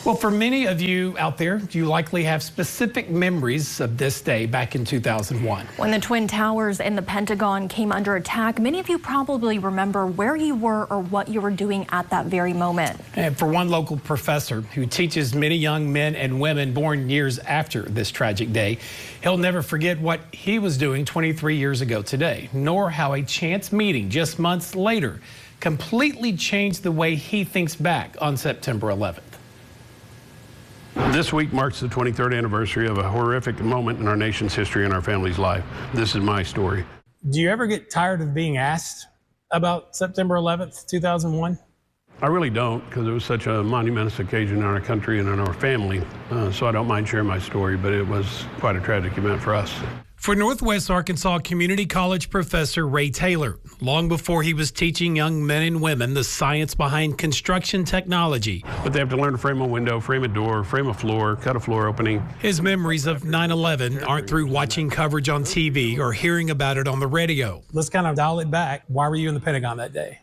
Well, for many of you out there, you likely have specific memories of this day back in 2001. When the Twin Towers and the Pentagon came under attack, many of you probably remember where you were or what you were doing at that very moment. And for one local professor who teaches many young men and women born years after this tragic day, he'll never forget what he was doing 23 years ago today, nor how a chance meeting just months later completely changed the way he thinks back on September 11th. This week marks the 23rd anniversary of a horrific moment in our nation's history and our family's life. This is my story. Do you ever get tired of being asked about September 11th, 2001? I really don't, because it was such a monumentous occasion in our country and in our family, so I don't mind sharing my story, but it was quite a tragic event for us. For Northwest Arkansas Community College professor Ray Taylor, long before he was teaching young men and women the science behind construction technology. But they have to learn to frame a window, frame a door, frame a floor, cut a floor opening. His memories of 9/11 aren't through watching coverage on TV or hearing about it on the radio. Let's kind of dial it back. Why were you in the Pentagon that day?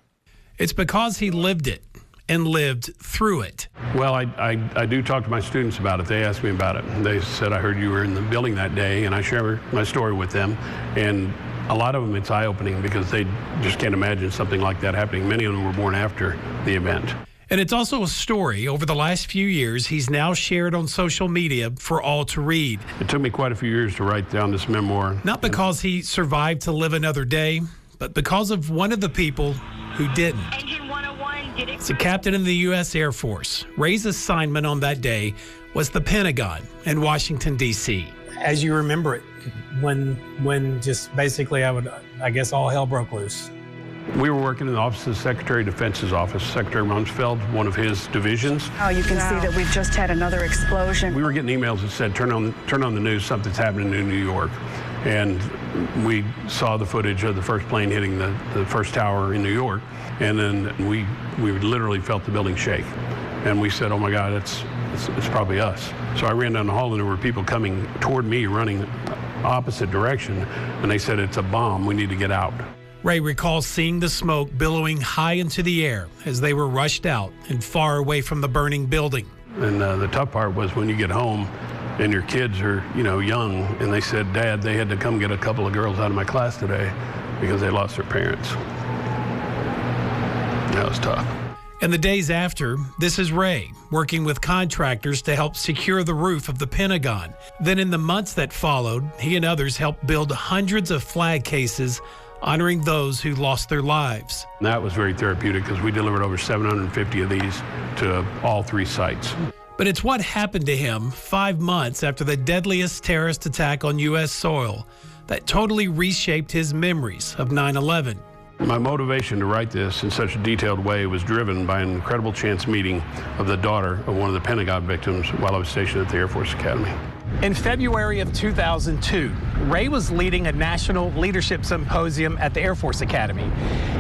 It's because he lived it and lived through it. Well, I do talk to my students about it. They asked me about it. They said, I heard you were in the building that day, and I share my story with them. And a lot of them, it's eye-opening because they just can't imagine something like that happening. Many of them were born after the event. And it's also a story over the last few years he's now shared on social media for all to read. It took me quite a few years to write down this memoir. Not because he survived to live another day, but because of one of the people who didn't. As a captain in the U.S. Air Force, Ray's assignment on that day was the Pentagon in Washington, D.C. As you remember it, when just basically I guess all hell broke loose. We were working in the office of the Secretary of Defense's office, Secretary Rumsfeld, one of his divisions. Oh, you can see that we've just had another explosion. We were getting emails that said, turn on the news, something's happening in New York. And we saw the footage of the first plane hitting the first tower in New York. And then we literally felt the building shake. And we said, oh my God, it's probably us. So I ran down the hall and there were people coming toward me running opposite direction. And they said, it's a bomb, we need to get out. Ray recalls seeing the smoke billowing high into the air as they were rushed out and far away from the burning building. And the tough part was when you get home and your kids are, young, and they said, Dad, they had to come get a couple of girls out of my class today because they lost their parents. That was tough. And the days after, this is Ray working with contractors to help secure the roof of the Pentagon. Then in the months that followed, he and others helped build hundreds of flag cases honoring those who lost their lives. And that was very therapeutic because we delivered over 750 of these to all three sites. But it's what happened to him 5 months after the deadliest terrorist attack on U.S. soil that totally reshaped his memories of 9/11. My motivation to write this in such a detailed way was driven by an incredible chance meeting of the daughter of one of the Pentagon victims while I was stationed at the Air Force Academy. In February of 2002, Ray was leading a national leadership symposium at the Air Force Academy.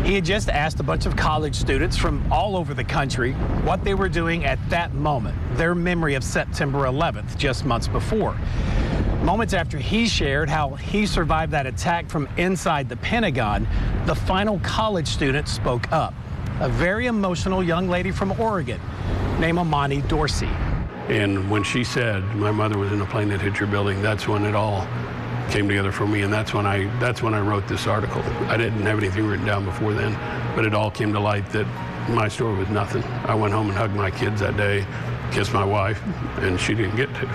He had just asked a bunch of college students from all over the country what they were doing at that moment, their memory of September 11th, just months before. Moments after he shared how he survived that attack from inside the Pentagon, the final college student spoke up. A very emotional young lady from Oregon named Amani Dorsey. And when she said, my mother was in a plane that hit your building, that's when it all came together for me, and that's when I wrote this article. I didn't have anything written down before then, but it all came to light that my story was nothing. I went home and hugged my kids that day, kissed my wife, and she didn't get to.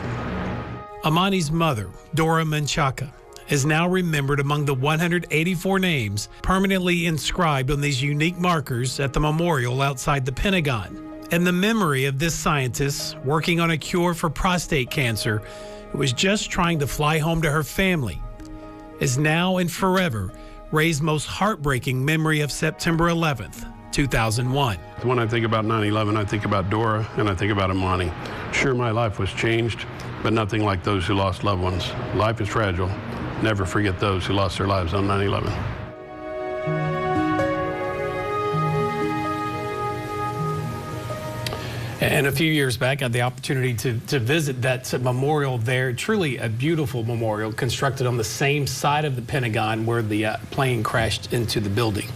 Amani's mother, Dora Menchaca, is now remembered among the 184 names permanently inscribed on these unique markers at the memorial outside the Pentagon. And the memory of this scientist working on a cure for prostate cancer who was just trying to fly home to her family is now and forever Ray's most heartbreaking memory of September 11th, 2001. When I think about 9/11, I think about Dora and I think about Amani. Sure, my life was changed, but nothing like those who lost loved ones. Life is fragile. Never forget those who lost their lives on 9/11. And a few years back, I had the opportunity to visit that memorial there. Truly a beautiful memorial constructed on the same side of the Pentagon where the plane crashed into the building.